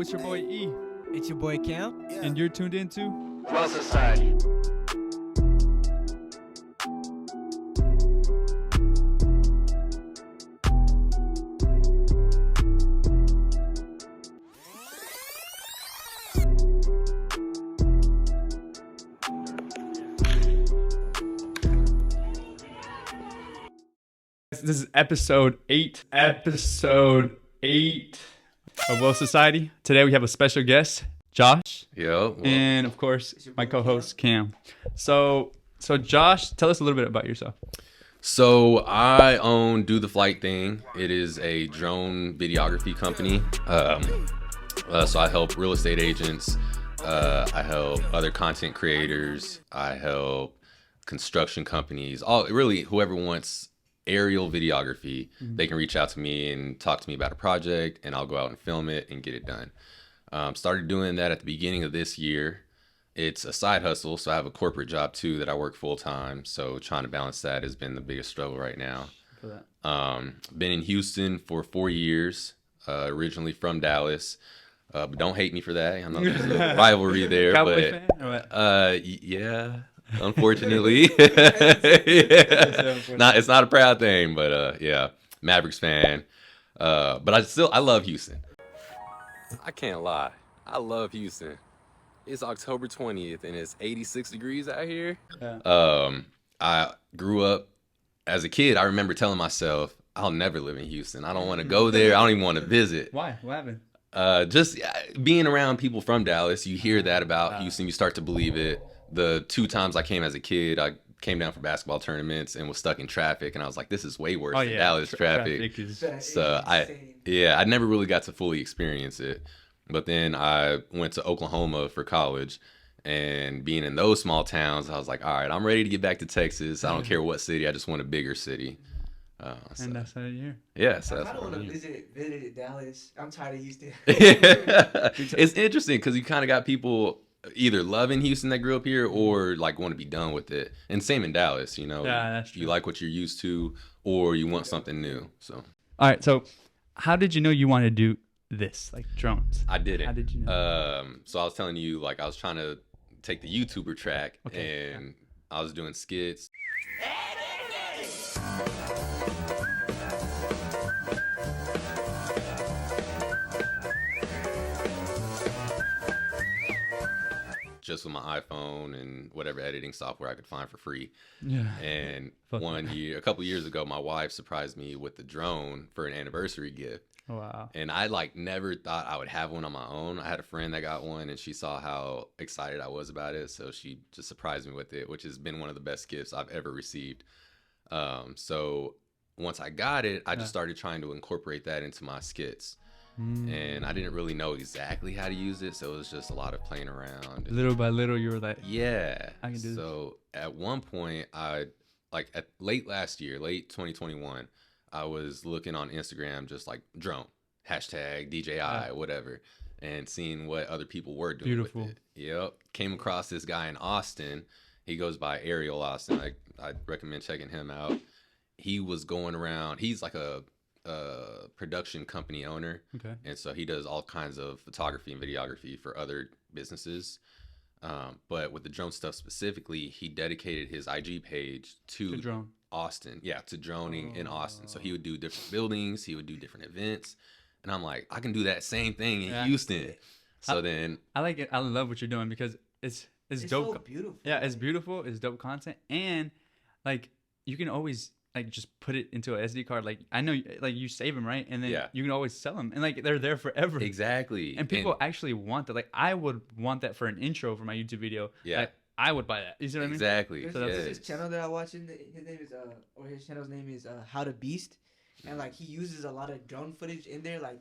It's your boy E, It's your boy Cam. and you're tuned into Well Society. This is episode 8. Episode 8 of Well Society. Today we have a special guest, Josh, Yo. and of course my co-host Cam. So Josh, tell us a little bit about yourself. So I own Do the Flight Thing. It is a drone videography company. So I help real estate agents. I help other content creators. I help construction companies. Really whoever wants aerial videography, they can reach out to me and talk to me about a project, and I'll go out and film it and get it done. Started doing that at the beginning of this year. It's a side hustle, so I have a corporate job too that I work full time. So trying to balance that has been the biggest struggle right now. Been in Houston for 4 years, originally from Dallas. But don't hate me for that. I know there's a rivalry there. Cowboy but fan or what? yeah, unfortunately. It's not a proud thing, but yeah, Mavericks fan. But I love Houston. I can't lie. I love Houston. It's October 20th and it's 86 degrees out here. Yeah. I grew up as a kid. I remember telling myself, I'll never live in Houston. I don't want to go there. I don't even want to visit. Why? What happened? Just being around people from Dallas, you hear that about Houston, you start to believe it. The 2 times I came as a kid, I came down for basketball tournaments and was stuck in traffic, and I was like, this is way worse than Dallas traffic. So I never really got to fully experience it. But then I went to Oklahoma for college, and being in those small towns, I was like, all right, I'm ready to get back to Texas. I don't care what city, I just want a bigger city. And that's how you're. Yeah, so I that's don't what want I to mean. visit Dallas. I'm tired of Houston. It's interesting because you kind of got people either loving Houston that grew up here or like want to be done with it. And same in Dallas, you know. Yeah, that's true. You like what you're used to or you want something new. So All right. So, how did you know you wanted to do this, like drones? I did it. How did you know? So I was telling you, like I was trying to take the YouTuber track, Okay. and I was doing skits. Just with my iPhone and whatever editing software I could find for free. Yeah. And Fuck. a couple years ago, my wife surprised me with the drone for an anniversary gift. Wow. And I like never thought I would have one on my own. I had a friend that got one, and she saw how excited I was about it. So she just surprised me with it, which has been one of the best gifts I've ever received. So once I got it, I just started trying to incorporate that into my skits. And I didn't really know exactly how to use it. So it was just a lot of playing around. Little by little, you were like, Yeah. I can do this. So at one point, late last year, late 2021, I was looking on Instagram, just like drone, hashtag DJI, whatever, and seeing what other people were doing Beautiful. with it. Yep. Came across this guy in Austin. He goes by Ariel Austin. I'd recommend checking him out. He was going around. He's like a production company owner. Okay. And so he does all kinds of photography and videography for other businesses. But with the drone stuff specifically, he dedicated his IG page to drone. Austin. Yeah, to droning in Austin. So he would do different buildings. He would do different events. And I'm like, I can do that same thing in Houston. So then I like it. I love what you're doing because it's It's dope. so beautiful. Yeah, it's beautiful. It's dope content, and like you can always like just put it into a SD card. Like I know, like you save them, right? And then you can always sell them, and like they're there forever. Exactly. And people actually want that. Like I would want that for an intro for my YouTube video. Yeah. Like, I would buy that. You see what I mean? Exactly. There's this channel that I watch. His name is his channel's name is How to Beast, and like he uses a lot of drone footage in there, like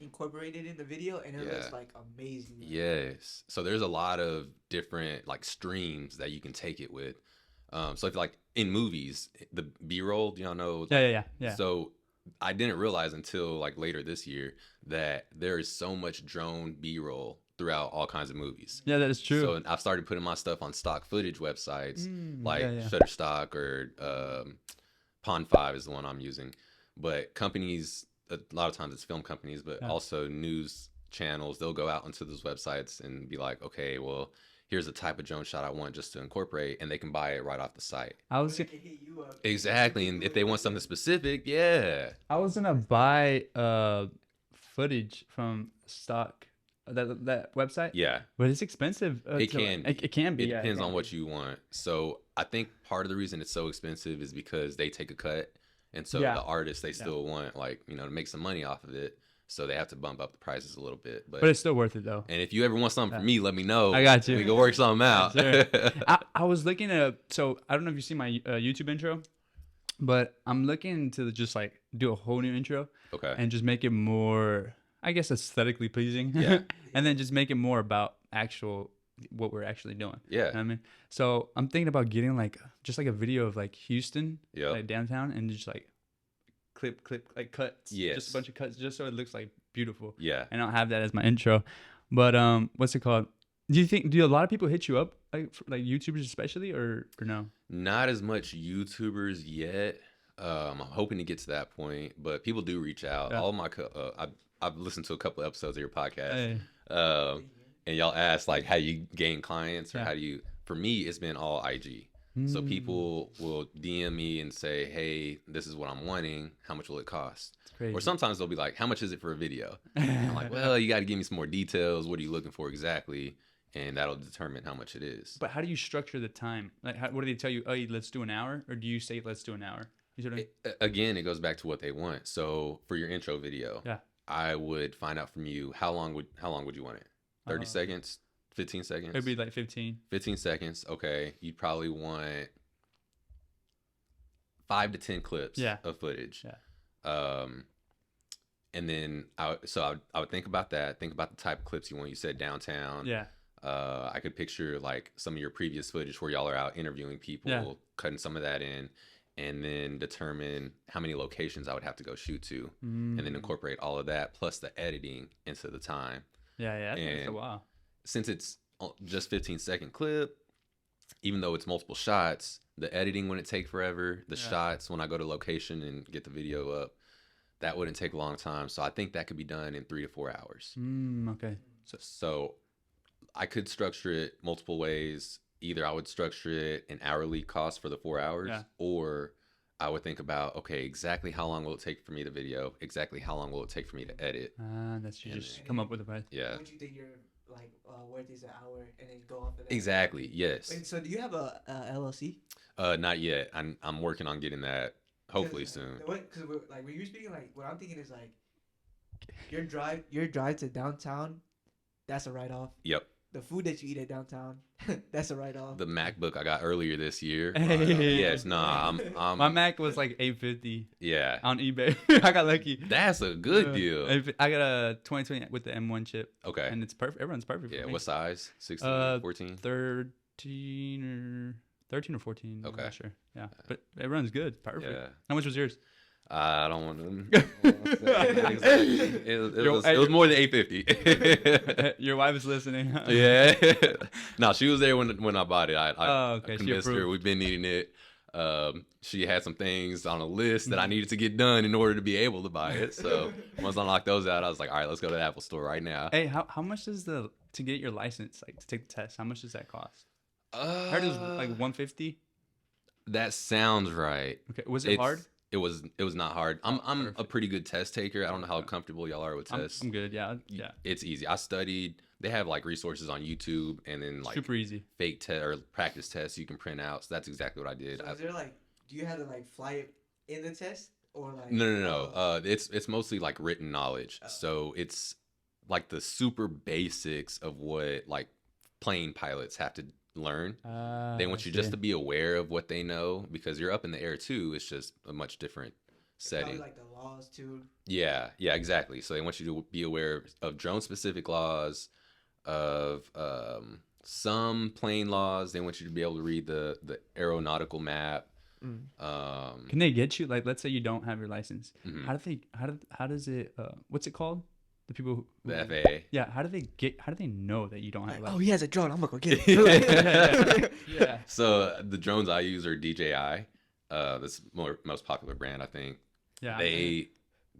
incorporated in the video, and it looks like amazing. Yes. So there's a lot of different like streams that you can take it with. So if like in movies, the B-roll, do y'all know? Yeah. So I didn't realize until like later this year that there is so much drone B-roll throughout all kinds of movies. Yeah, that is true. So I've started putting my stuff on stock footage websites like yeah. Shutterstock or Pond5 is the one I'm using. But companies, a lot of times it's film companies, but also news channels, they'll go out onto those websites and be like, okay, well, here's the type of drone shot I want just to incorporate, and they can buy it right off the site. I was Exactly, and if they want something specific, yeah. I was gonna buy footage from stock that website. Yeah, but it's expensive. It can be. It can be. It depends on what you want. So I think part of the reason it's so expensive is because they take a cut, and so the artists they still want, like, you know, to make some money off of it. So they have to bump up the prices a little bit, but it's still worth it though. And if you ever want something from me, let me know. I got you. We can work something out. Sure. I was looking at so I don't know if you see my YouTube intro, but I'm looking to just like do a whole new intro, and just make it more, I guess, aesthetically pleasing. Yeah. And then just make it more about actual what we're actually doing. Yeah. You know what I mean? So I'm thinking about getting like just like a video of like Houston, like downtown, and just like clip like cuts, just a bunch of cuts, just so it looks like beautiful. And I'll have that as my intro. But what's it called? Do a lot of people hit you up, like YouTubers especially, or no? Not as much YouTubers yet. I'm hoping to get to that point, but people do reach out. All my I've listened to a couple episodes of your podcast, and y'all ask like how you gain clients, or how do you? For me, it's been all IG. So people will DM me and say, hey, this is what I'm wanting. How much will it cost? Or sometimes they'll be like, how much is it for a video? And I'm like, well, you got to give me some more details. What are you looking for exactly? And that'll determine how much it is. But how do you structure the time? Like, what do they tell you? Oh, let's do an hour? Or do you say, let's do an hour? You see what I mean? Again, it goes back to what they want. So for your intro video, I would find out from you, how long would you want it? 30 seconds? 15 seconds? It'd be like 15. 15 seconds. Okay. You'd probably want 5 to 10 clips of footage. And then I would think about that. Think about the type of clips you want. You said downtown. I could picture like some of your previous footage where y'all are out interviewing people, cutting some of that in, and then determine how many locations I would have to go shoot to, and then incorporate all of that plus the editing into the time. That takes a while. Since it's just 15-second clip, even though it's multiple shots, the editing wouldn't take forever. The shots, when I go to location and get the video up, that wouldn't take a long time. So I think that could be done in 3 to 4 hours. Okay. So I could structure it multiple ways. Either I would structure it an hourly cost for the 4 hours, or I would think about, okay, exactly how long will it take for me to video? Exactly how long will it take for me to edit? That's you just come up with a price. Yeah. What you think you're like worth is an hour, and then go off of that? Exactly. Yes. Wait, so do you have a LLC? Not yet. I'm working on getting that hopefully soon. Because like when you're speaking, like what I'm thinking is like your drive to downtown, that's a write-off. Yep. The food that you eat at downtown, that's a write-off. The MacBook I got earlier this year. Yes, I'm my Mac was like $850. Yeah. On eBay. I got lucky. That's a good deal. I got a 2020 with the M1 chip. Okay. And it's perfect. Everyone's perfect. Yeah. What size? 16, 14? 13 or 14. Okay. I'm not sure. Yeah. But it runs good. Perfect. Yeah. How much was yours? I don't want to. It was more than $850. Your wife is listening. Yeah. No, she was there when I bought it. I okay. convinced her. We've been needing it. She had some things on a list that I needed to get done in order to be able to buy it. So once I knocked those out, I was like, all right, let's go to the Apple Store right now. Hey, how much does to get your license, like to take the test? How much does that cost? I heard it was like $150. That sounds right. Okay. Was it hard? It was not hard. I'm a pretty good test taker. I don't know how comfortable y'all are with tests. I'm good. Yeah. It's easy. I studied. They have like resources on YouTube, and then like super easy fake or practice tests you can print out. So that's exactly what I did. So is there like, do you have to like fly it in the test, or like? No. It's mostly like written knowledge. So it's like the super basics of what like plane pilots have to learn. They want you just to be aware of what they know, because you're up in the air too. It's just a much different setting. Like the laws too. Yeah, exactly. So they want you to be aware of drone specific laws, of some plane laws. They want you to be able to read the aeronautical map. Can they get you, like, let's say you don't have your license? How does it what's it called? The people who, the FAA. Yeah, how do they know that you don't have a license? Oh, he has a drone. I'm gonna go get it. Yeah. So the drones I use are DJI. That's most popular brand, I think. Yeah.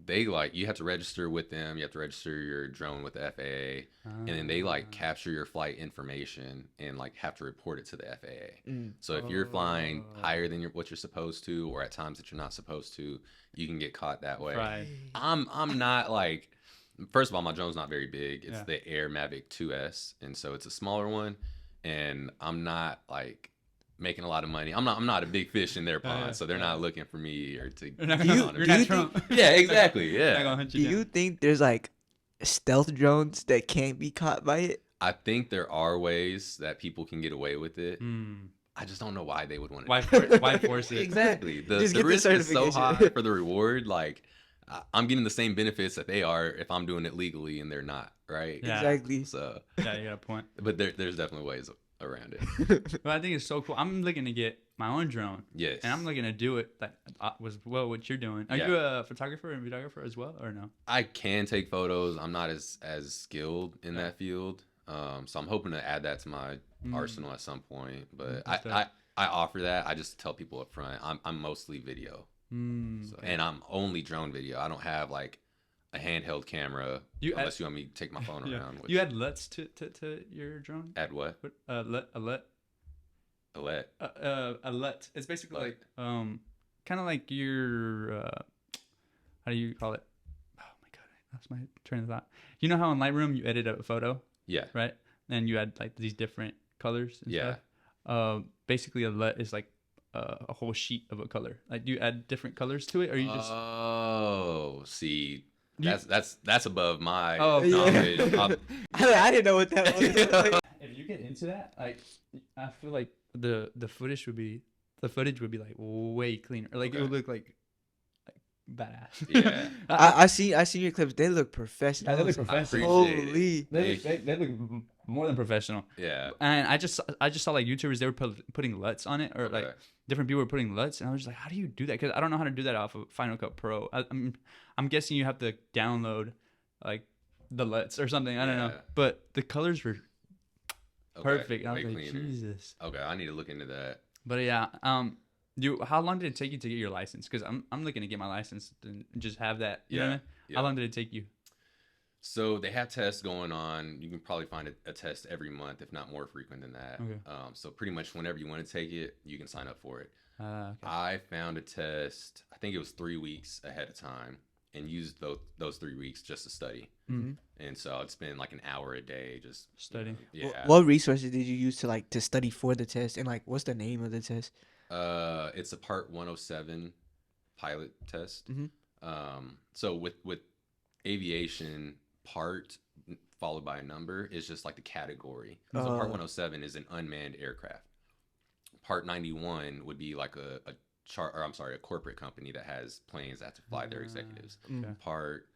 they like, you have to register with them. You have to register your drone with the FAA, and then they like capture your flight information and like have to report it to the FAA. So if you're flying higher than what you're supposed to, or at times that you're not supposed to, you can get caught that way. Right. I'm not like, first of all, my drone's not very big. It's the Air Mavic 2S, and so it's a smaller one, and I'm not like making a lot of money. I'm not a big fish in their pond, so they're not looking for me or to. You're not Trump. Yeah, exactly. Yeah. Do you think there's like stealth drones that can't be caught by it? I think there are ways that people can get away with it. I just don't know why they would want to. Why force it? Exactly. The risk is so high for the reward. Like, I'm getting the same benefits that they are if I'm doing it legally and they're not, right? Yeah. Exactly. So yeah, you got a point. But there's definitely ways around it. But I think it's so cool. I'm looking to get my own drone. Yes. And I'm looking to do it like what you're doing. Are you a photographer and videographer as well, or no? I can take photos. I'm not as skilled in that field. So I'm hoping to add that to my arsenal at some point. But I offer that. I just tell people up front, I'm mostly video. So, and I'm only drone video. I don't have like a handheld camera unless you want me to take my phone around. You add LUTs to your drone? Add what? A LUT. A LUT. A LUT. It's basically like kind of like your how do you call it? Oh my god, that's my train of thought. You know how in Lightroom you edit a photo? Yeah. Right. And you add like these different colors. And stuff. Basically, a LUT is like a whole sheet of a color. Like, do you add different colors to it, or you just? Oh, see. That's above my knowledge. I didn't know what that was. If you get into that, like, I feel like the footage would be like way cleaner. Like it would look like badass. Yeah. I see your clips. They look professional. Yeah, they look professional. Holy. They look more than professional. Yeah. And I just saw like YouTubers, they were putting LUTs on it, or like different people were putting LUTs, and I was just like, how do you do that? Because I don't know how to do that off of Final Cut Pro. I'm guessing you have to download like the LUTs or something. I don't know. But the colors were perfect. I was like, Jesus. Okay, I need to look into that. But yeah, how long did it take you to get your license? Because I'm looking to get my license and just have that. You know what I mean? How long did it take you? So they have tests going on. You can probably find a test every month, if not more frequent than that. Okay. So pretty much whenever you want to take it, you can sign up for it. Okay. I found a test, I think it was 3 weeks ahead of time, and used those 3 weeks just to study. Mm-hmm. And so I'd spend like an hour a day just studying. Yeah. What resources did you use to study for the test? And like, what's the name of the test? It's a Part 107 pilot test. Mm-hmm. So with aviation, part followed by a number is just like the category. So Part 107 is an unmanned aircraft. Part 91 would be like a corporate company that has planes that have to fly their executives. Okay. Part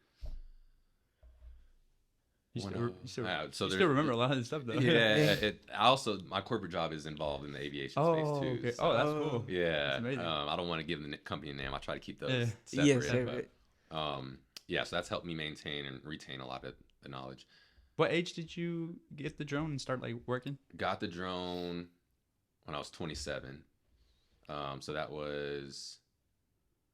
You still remember a lot of this stuff though. Yeah. My corporate job is involved in the aviation space too. Okay. So, that's cool. Yeah. That's amazing. I don't want to give the company name. I try to keep those separate. So that's helped me maintain and retain a lot of the knowledge. What age did you get the drone and start like working? Got the drone when I was 27. So that was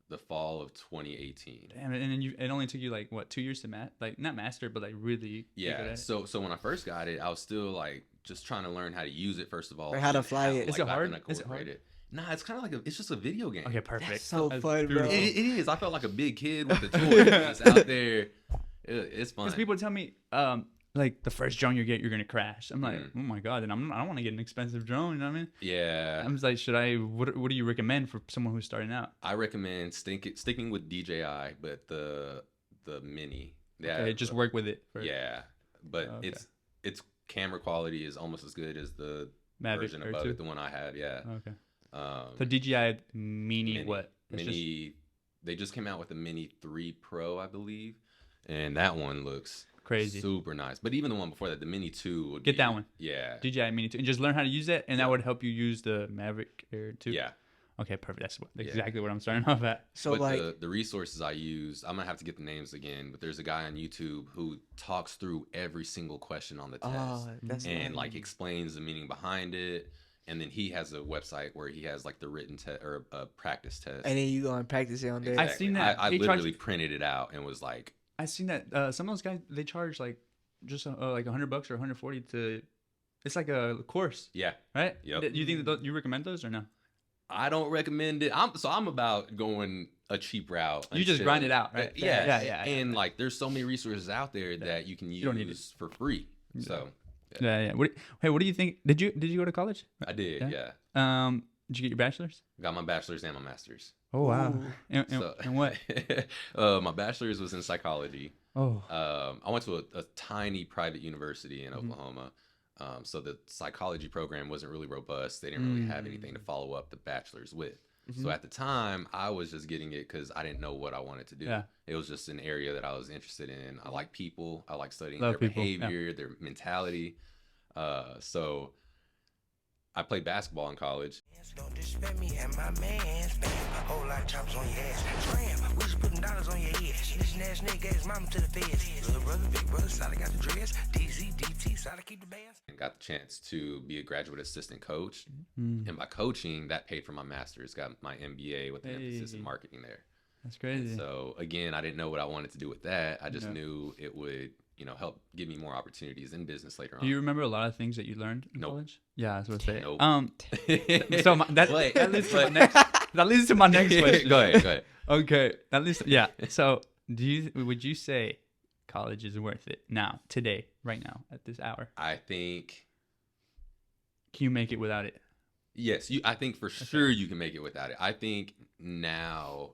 the fall of 2018. Damn it! And then it only took you like what, 2 years to not master, but like really. Yeah. So when I first got it, I was still like just trying to learn how to use it first of all. Or how to fly it. Is it hard? Is it hard? Nah, it's kind of like it's just a video game. Okay, perfect. That's so fun, bro. It is. I felt like a big kid with the toys just out there. It's fun. Because people tell me, like the first drone you get, you're gonna crash. I'm like, oh my god, and I don't want to get an expensive drone. You know what I mean? Yeah. I'm just like, what do you recommend for someone who's starting out? I recommend sticking with DJI, but the mini. Yeah. Okay, just work with it. Yeah, but its camera quality is almost as good as the Mavic version above it, the one I had. Yeah. Okay. The DJI Mini what? They just came out with the Mini 3 Pro, I believe, and that one looks crazy, super nice. But even the one before that, the Mini 2 would get that one. Yeah, DJI Mini 2, and just learn how to use it, and that would help you use the Mavic Air 2. Yeah. Okay, perfect. That's exactly what I'm starting off at. So but the resources I use, I'm gonna have to get the names again, but there's a guy on YouTube who talks through every single question on the test and like explains the meaning behind it. And then he has a website where he has like the written test or a practice test. And then you go and practice it on there. Exactly. I've seen that. I literally printed it out and was like, I've seen that. Some of those guys, they charge like just like $100 or 140 to. It's like a course. Yeah. Right. Yep. You think that you recommend those or no? I don't recommend it. I'm about going a cheap route. You just grind it out, right? Yeah. And like, there's so many resources out there that you can use for free. So. Yeah. What do you think? Did you go to college? I did. Yeah. Did you get your bachelor's? Got my bachelor's and my master's. Oh wow. And what? My bachelor's was in psychology. Oh. I went to a tiny private university in Oklahoma. So the psychology program wasn't really robust. They didn't really have anything to follow up the bachelor's with. So at the time, I was just getting it because I didn't know what I wanted to do. Yeah. It was just an area that I was interested in. I like people. I like studying their behavior, their mentality. So I played basketball in college. Don't disrespect me and my man's bang. A whole lot of choppers on your ass. Scram, we just putting dollars on your head. This ass nigga gave his mama to the feds. Little brother, big brother, solid got the dress. DZ, DT, solid keep the bands. And got the chance to be a graduate assistant coach. And by coaching, that paid for my master's. Got my MBA with an emphasis in marketing there. That's crazy. So again, I didn't know what I wanted to do with that. I just knew it would, help give me more opportunities in business later on. Do you remember a lot of things that you learned in college? Yeah, that's what I say. Nope. So that leads to my next question. Go ahead. Okay, So would you say college is worth it now, today, right now, at this hour? I think. Can you make it without it? Yes, I think for sure you can make it without it. I think now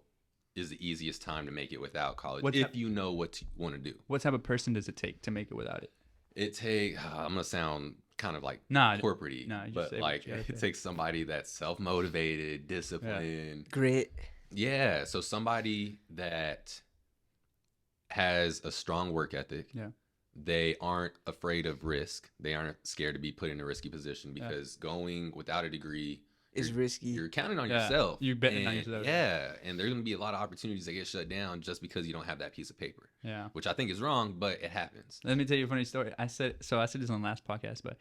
is the easiest time to make it without college if you know what you want to do. What type of person does it take to make it without it? I'm gonna sound kind of like corporate-y, but like it takes somebody that's self-motivated, disciplined, grit. Yeah, so somebody that has a strong work ethic. Yeah. They aren't afraid of risk. They aren't scared to be put in a risky position because going without a degree is risky. You're counting on yourself. You're betting on yourself. Yeah, and there's going to be a lot of opportunities that get shut down just because you don't have that piece of paper. Yeah. Which I think is wrong, but it happens. Let me tell you a funny story. I said this on the last podcast, but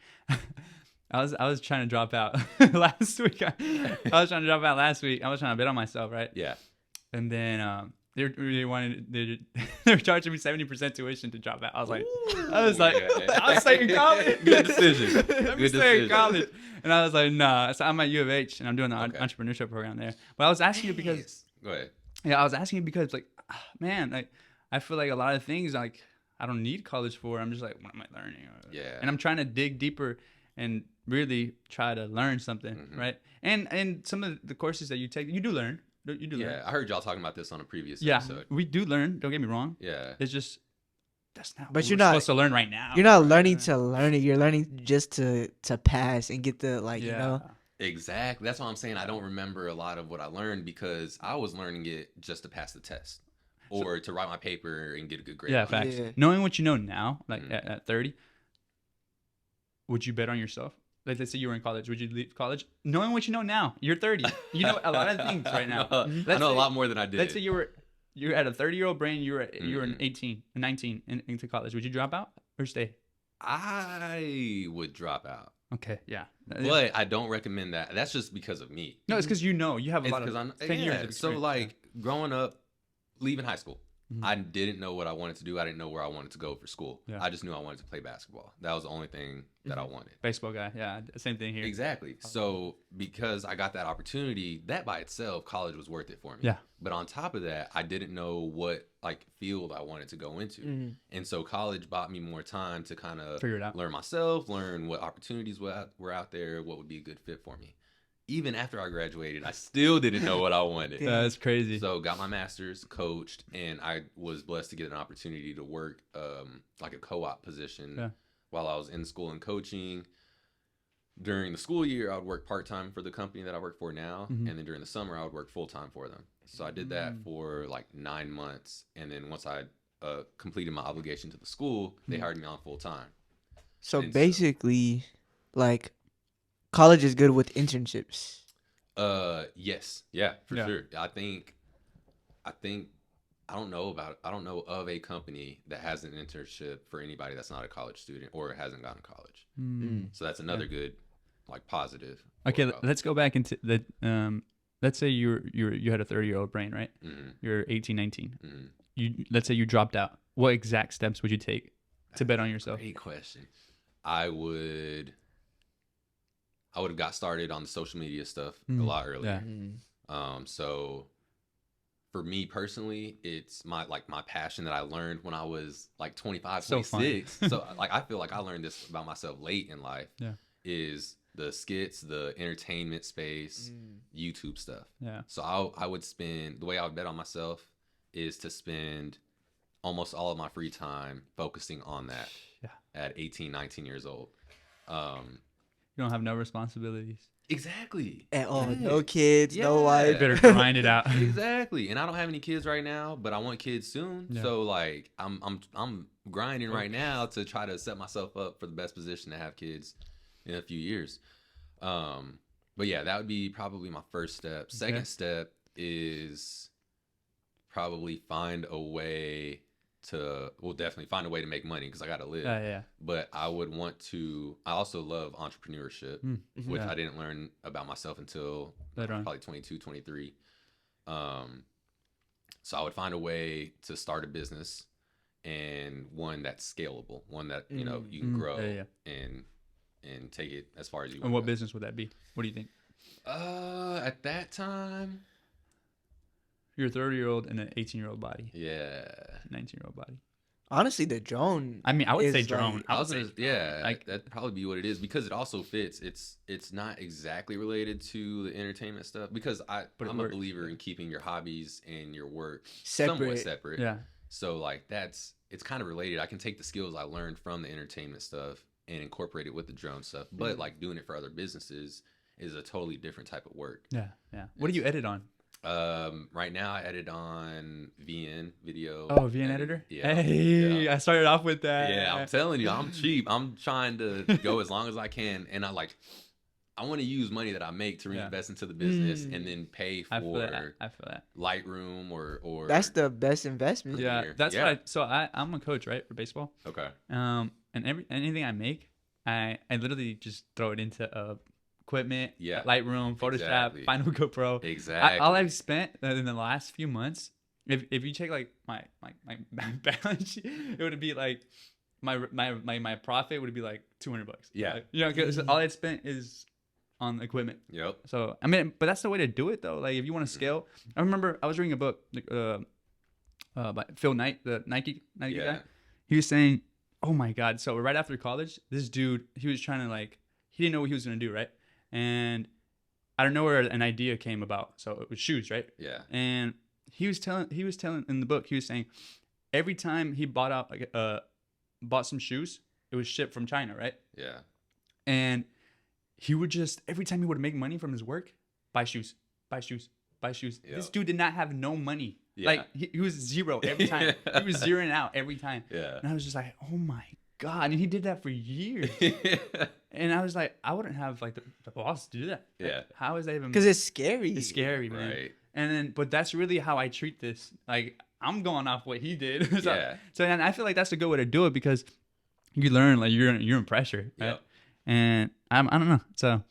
I was trying to drop out last week. I was trying to drop out last week. I was trying to bet on myself, right? Yeah. And then they were charging me 70% tuition to drop out. I was like, I'll stay in college. Good decision. Let me stay in college. And I was like, nah. So I'm at U of H and I'm doing the entrepreneurship program there. But I was asking you because. Go ahead. Yeah, I was asking you because like, man, like I feel like a lot of things like I don't need college for. I'm just like, what am I learning? Yeah. And I'm trying to dig deeper and really try to learn something, right? And some of the courses that you take, you do learn. You do learn. Yeah, I heard y'all talking about this on a previous episode. We do learn. Don't get me wrong. Yeah. It's just that's not. But what you're we're not supposed to learn right now. You're not learning to learn it. You're learning just to pass and get the you know. Exactly. That's why I'm saying I don't remember a lot of what I learned because I was learning it just to pass the test or to write my paper and get a good grade. Yeah, facts. Yeah. Knowing what you know now, like at 30, would you bet on yourself? Like, let's say you were in college. Would you leave college? Knowing what you know now, you're 30. You know a lot of things right now. I know a lot more than I did. Let's say you're at a 30-year-old brain. You were an 18, 19 into college. Would you drop out or stay? I would drop out. Okay, yeah. But I don't recommend that. That's just because of me. No, it's because you have a lot of 10 years of experience. So, like, growing up, leaving high school, I didn't know what I wanted to do. I didn't know where I wanted to go for school. Yeah. I just knew I wanted to play basketball. That was the only thing that I wanted. Baseball guy. Yeah, same thing here. Exactly. So because I got that opportunity, that by itself, college was worth it for me. Yeah. But on top of that, I didn't know what field I wanted to go into. And so college bought me more time to kind of figure it out, learn myself, learn what opportunities were out there, what would be a good fit for me. Even after I graduated, I still didn't know what I wanted. That's crazy. So got my master's, coached, and I was blessed to get an opportunity to work like a co-op position while I was in school and coaching. During the school year, I would work part-time for the company that I work for now. And then during the summer, I would work full-time for them. So I did that for like 9 months. And then once I completed my obligation to the school, they hired me on full-time. So basically, college is good with internships. Yes. Yeah, for sure. I think I don't know of a company that has an internship for anybody that's not a college student or hasn't gone to college. So that's another good like positive. Okay, let's go back into the let's say you had a 30-year-old brain, right? Mm-hmm. You're 18, 19. Mm-hmm. Let's say you dropped out. What exact steps would you take to bet on yourself? Great question. I would have got started on the social media stuff a lot earlier. Yeah. So for me personally, it's my passion that I learned when I was like 25, 26. So like I feel like I learned this about myself late in life. Yeah. Is the skits, the entertainment space, YouTube stuff. Yeah. So I would spend, the way I would bet on myself is to spend almost all of my free time focusing on that at 18, 19 years old. You don't have no responsibilities. Exactly. At all. No kids, no wife. Better grind it out. Exactly. And I don't have any kids right now, but I want kids soon. Yeah. So like I'm grinding right now to try to set myself up for the best position to have kids in a few years. But yeah, that would be probably my first step. Second step is probably definitely find a way to make money because I got to live. Yeah. But I also love entrepreneurship, which I didn't learn about myself until probably 22, 23. So I would find a way to start a business, and one that's scalable, one that, you know, you can grow and take it as far as you want. And what business would that be? What do you think? At that time, you're a 30-year-old in an 18-year-old body. Yeah. 19-year-old body. Honestly, the drone. I mean, I would say drone. That'd probably be what it is because it also fits. It's not exactly related to the entertainment stuff because I'm a believer in keeping your hobbies and your work somewhat separate. Yeah. So like it's kind of related. I can take the skills I learned from the entertainment stuff and incorporate it with the drone stuff. But like doing it for other businesses is a totally different type of work. Yeah. What do you edit on? Right now I edit on VN video. Oh, VN editor? Yeah. Hey, I started off with that. Yeah, I'm telling you, I'm cheap. I'm trying to go as long as I can. And I want to use money that I make to reinvest into the business and then pay for I feel that. Lightroom or that's the best investment. Yeah, that's what I'm a coach, right, for baseball. Okay. And anything I make, I literally just throw it into equipment, Lightroom, Photoshop, Final Cut Pro. Exactly. All I've spent in the last few months, if you check like my balance sheet, it would be like my profit would be like $200. Yeah. Like, you know, because all I spent is on equipment. Yep. So I mean, but that's the way to do it though. Like if you want to scale, I remember I was reading a book by Phil Knight, the Nike guy. He was saying, oh my God. So right after college, this dude, he was trying to he didn't know what he was going to do, right? And I don't know where an idea came about. So it was shoes, right? Yeah. And he was telling in the book, he was saying every time he bought some shoes, it was shipped from China, right? Yeah. And he would just, every time he would make money from his work, buy shoes. Yep. This dude did not have no money. Yeah. Like he was zero every time. He was zeroing out every time. Yeah. And I was just like, oh my God. And he did that for years. And I was like, I wouldn't have the boss to do that. Yeah. Like, how is that even? Because it's scary. It's scary, man. Right. And then, but that's really how I treat this. Like, I'm going off what he did. So and I feel like that's a good way to do it because you learn, you're in pressure. Right? Yep. And I don't know. So,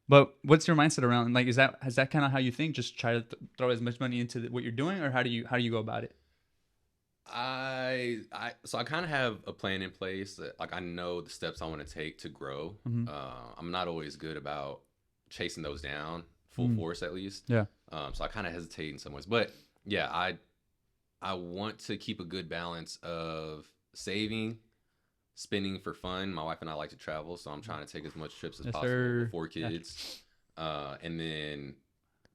but what's your mindset around? Is that kind of how you think? Just try to throw as much money into what you're doing, or how do you go about it? So I kind of have a plan in place that I know the steps I want to take to grow. Mm-hmm. I'm not always good about chasing those down full force, at least. Yeah. So I kind of hesitate in some ways, but yeah, I want to keep a good balance of saving, spending for fun. My wife and I like to travel, so I'm trying to take as much trips as possible before kids, and then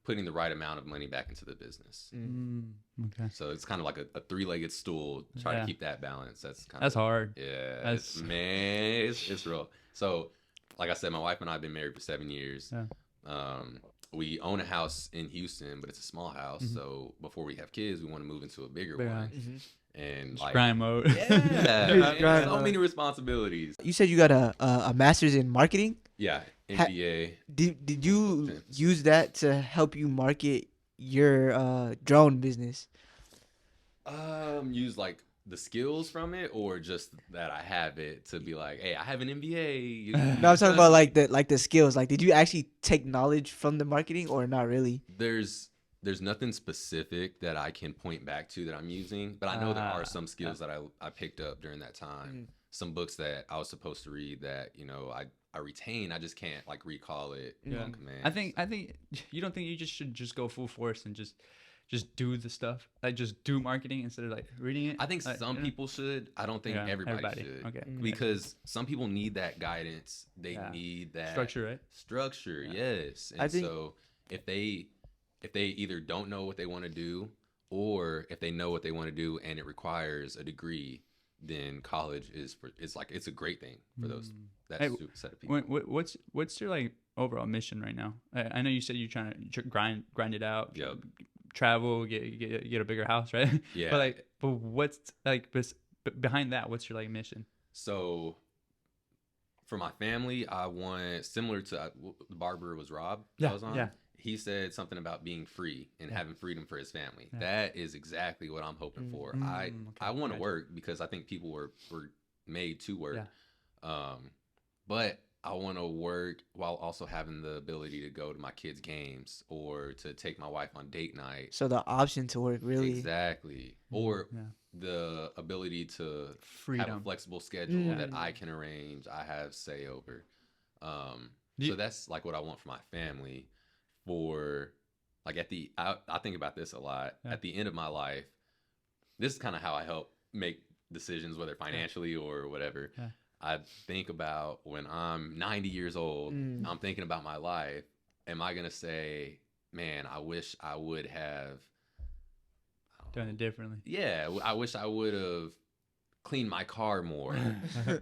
putting the right amount of money back into the business. Okay. So it's kind of like a three-legged stool. Try to keep that balance. That's hard. Yeah. It's real. So, like I said, my wife and I have been married for 7 years. Yeah. We own a house in Houston, but it's a small house. Mm-hmm. So before we have kids, we want to move into a bigger one. Mm-hmm. And grind mode. Yeah. So many responsibilities. You said you got a master's in marketing? Yeah. MBA. Did you use that to help you market your drone business? Use the skills from it, or just that I have it to be like, hey, I have an MBA. No, I'm talking about like the skills. Like, did you actually take knowledge from the marketing or not really? There's nothing specific that I can point back to that I'm using, but I know there are some skills that I picked up during that time. Some books that I was supposed to read that, you know, I retain. I just can't like recall it on command. I think you don't think you should just go full force and just do the stuff, like just do marketing instead of like reading it? I think some people should. I don't think everybody should. Okay. Because some people need that guidance. They need that structure, right? Structure, yes. And so if they either don't know what they want to do, or if they know what they want to do and it requires a degree, then college it's a great thing for those set of people. What's your like overall mission right now? I know you said you're trying to grind it out. Yep. Travel, get a bigger house, right? Yeah. But what's like behind that? What's your like mission? So for my family, I want, similar to the barber was Rob. Yeah. I was on. Yeah. He said something about being free and having freedom for his family. Yeah. That is exactly what I'm hoping for. I want to work because I think people were made to work. Yeah. But I want to work while also having the ability to go to my kids' games or to take my wife on date night. So the option to work, really. Exactly. Or the ability to have a flexible schedule that I can arrange, I have say over. So that's like what I want for my family. For like I think about this a lot. At the end of my life, this is kind of how I help make decisions, whether financially or whatever. Yeah. I think about when I'm 90 years old, I'm thinking about my life. Am I going to say, man, I wish I would have done it differently? Yeah. I wish I would have cleaned my car more.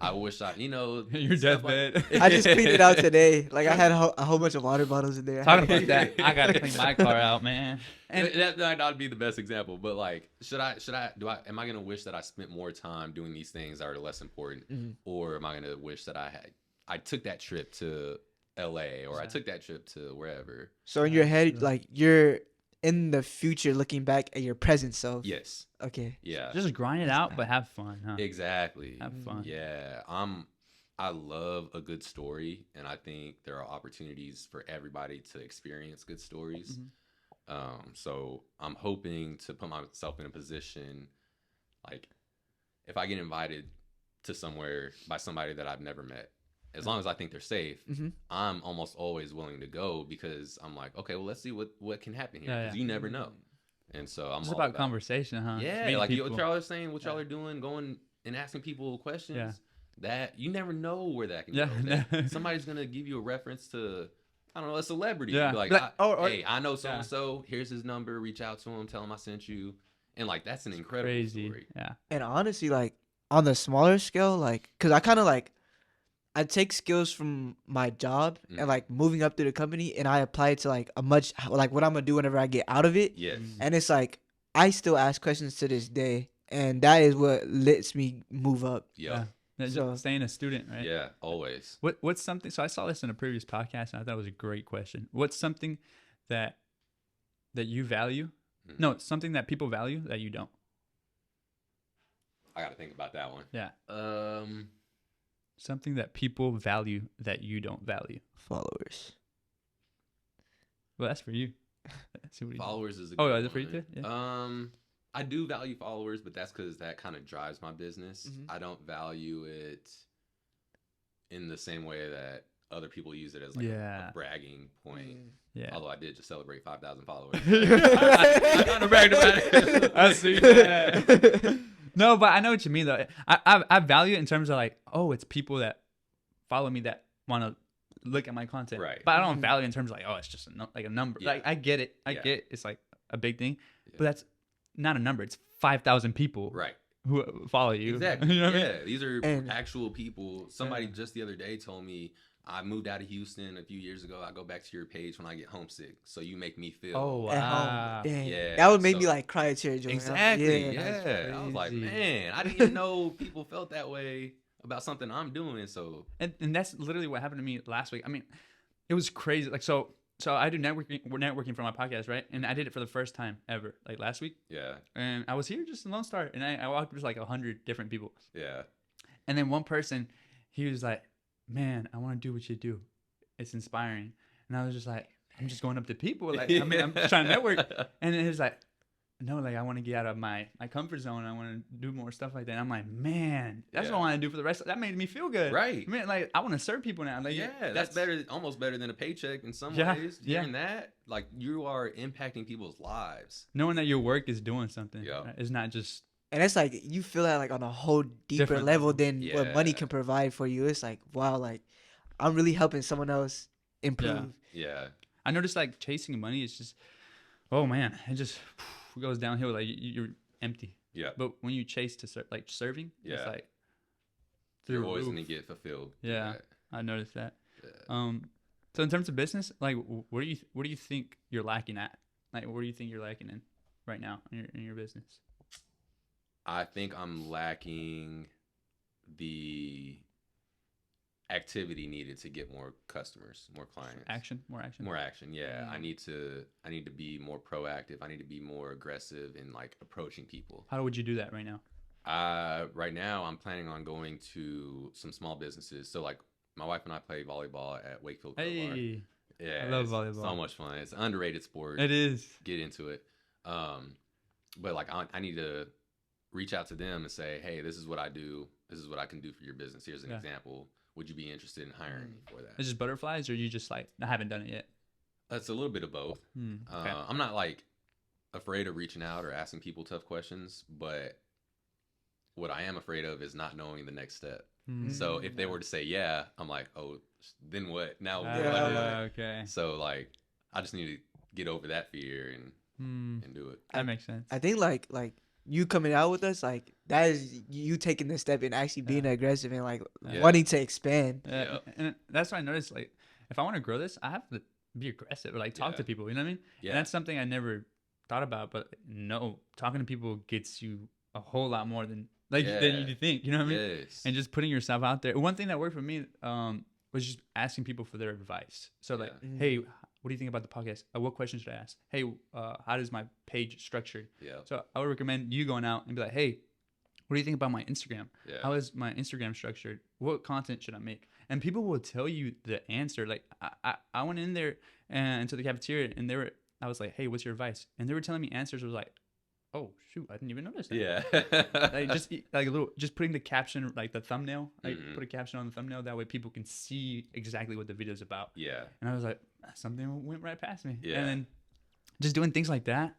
I wish your deathbed. I just cleaned it out today. Like I had a whole bunch of water bottles in there. Talking about that, I gotta clean my car out, man. And that might not be the best example, but like, am I gonna wish that I spent more time doing these things that are less important, or am I gonna wish that I took that trip to LA or I took that trip to wherever? So in your head, like you're in the future looking back at your present self. Yes. Okay. Yeah. Just grind it out, but have fun, huh? Exactly. Have fun. Yeah. I love a good story, and I think there are opportunities for everybody to experience good stories. So I'm hoping to put myself in a position, like if I get invited to somewhere by somebody that I've never met, as long as I think they're safe, I'm almost always willing to go because I'm like, okay, well, let's see what can happen here, because you never know. And so I'm it's all about conversation, huh? Yeah, like what y'all are saying, what y'all are doing, going and asking people questions. Yeah. That you never know where that can go. Somebody's gonna give you a reference to, I don't know, a celebrity. Yeah. Be like, hey, I know so and so. Here's his number. Reach out to him. Tell him I sent you. And like that's an incredible story. Yeah. And honestly, like on the smaller scale, like, cause I kind of like, I take skills from my job and like moving up through the company, and I apply it to like what I'm gonna do whenever I get out of it. Yes. And it's like I still ask questions to this day, and that is what lets me move up. Yeah. So staying a student, right? Yeah, always. What's something? So I saw this in a previous podcast, and I thought it was a great question. What's something that you value? No, something that people value that you don't. I got to think about that one. Yeah. Something that people value that you don't value. Followers. Well, that's for you. Followers is a good is one. It for you too? Yeah. I do value followers, but that's because that kind of drives my business. I don't value it in the same way that other people use it as like a bragging point. Yeah. Although I did just celebrate 5,000 followers. I kind of bragged about it. I see that. No, but I know what you mean though. I value it in terms of like, oh, it's people that follow me that want to look at my content. Right. But I don't value it in terms of like, oh, it's just a number. Yeah. Like I get it. I get it's like a big thing, but that's not a number. It's 5,000 people. Right. Who follow you. Exactly. You know what I mean? These are actual people. Somebody just the other day told me, I moved out of Houston a few years ago. I go back to your page when I get homesick. So you make me feel at home. Dang. Yeah. That would make me like cry a tear joy. Exactly. Yeah. I was like, man, I didn't even know people felt that way about something I'm doing. So and that's literally what happened to me last week. I mean, it was crazy. Like, so so I do networking for my podcast, right? And I did it for the first time ever, like last week. Yeah. And I was here just in Lone Star, and I walked with like 100 different people. Yeah. And then one person, he was like, "Man, I want to do what you do. It's inspiring." And I was just like, "I'm just going up to people, like I mean, I'm trying to network." And he was like, "No, like I want to get out of my comfort zone. I want to do more stuff like that." And I'm like, "Man, that's what I want to do for the rest." That made me feel good, right? Man, like I want to serve people now. Like, that's better, almost better than a paycheck in some ways. Hearing that, like you are impacting people's lives, knowing that your work is doing something. Yeah, it's not just. And it's like you feel that like on a whole deeper level than what money can provide for you. It's like, wow, like I'm really helping someone else improve. Yeah. I noticed like chasing money is just, oh man, it just goes downhill. Like you're empty. Yeah. But when you chase to like serving, it's like you're always gonna get fulfilled. Yeah, I noticed that. Yeah. So in terms of business, like what do you think you're lacking at? Like what do you think you're lacking in right now in your business? I think I'm lacking the activity needed to get more customers, more clients. More action. Yeah. I need to be more proactive. I need to be more aggressive in like approaching people. How would you do that right now? Right now I'm planning on going to some small businesses. So like my wife and I play volleyball at Wakefield. Hey. Yeah. I love volleyball. So much fun. It's an underrated sport. It is. Get into it. But like I need to reach out to them and say, "Hey, this is what I do. This is what I can do for your business. Here's an example. Would you be interested in hiring me for that?" Is it butterflies, or you just like, I haven't done it yet? That's a little bit of both. Okay. I'm not like afraid of reaching out or asking people tough questions, but what I am afraid of is not knowing the next step. So if they were to say yeah, I'm like, oh, then what? Now what do I do? Okay. So like, I just need to get over that fear and do it. That makes sense. I think like you coming out with us, like that is you taking the step and actually being aggressive and like wanting to expand. Yeah. And that's what I noticed. Like, if I want to grow this, I have to be aggressive or like talk to people. You know what I mean? Yeah. And that's something I never thought about. But no, talking to people gets you a whole lot more than than you think. You know what I mean? Yes. And just putting yourself out there. One thing that worked for me was just asking people for their advice. So like, hey, what do you think about the podcast? What questions should I ask? Hey, how does my page structured? Yeah. So I would recommend you going out and be like, hey, what do you think about my Instagram? Yeah. How is my Instagram structured? What content should I make? And people will tell you the answer. Like I went in there and into the cafeteria and I was like, hey, what's your advice? And they were telling me answers. I was like, oh shoot, I didn't even notice that. Yeah. Like just putting the caption, like the thumbnail, like put a caption on the thumbnail. That way people can see exactly what the video is about. Yeah. And I was like, something went right past me. Yeah. And then just doing things like that,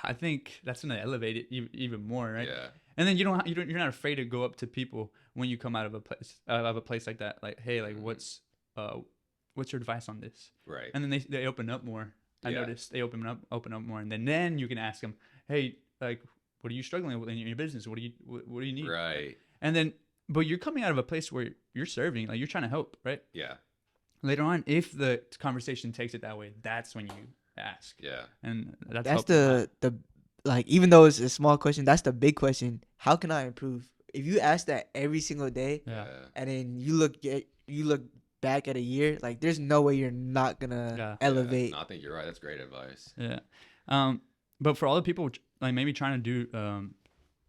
I think that's gonna elevate it even more, right? Yeah. And then you're not afraid to go up to people when you come out of a place like that. Like, hey, like what's your advice on this? Right. And then they open up more. I noticed they open up more, and then you can ask them, hey, like, what are you struggling with in your business? What do you need? Right. And then, but you're coming out of a place where you're serving, like you're trying to help, right? Yeah. Later on, if the conversation takes it that way, that's when you ask. Yeah. And that's the like, even though it's a small question, that's the big question. How can I improve? If you ask that every single day, and then you look back at a year, like there's no way you're not gonna elevate. No, I think you're right. That's great advice. Yeah. But for all the people like maybe trying to do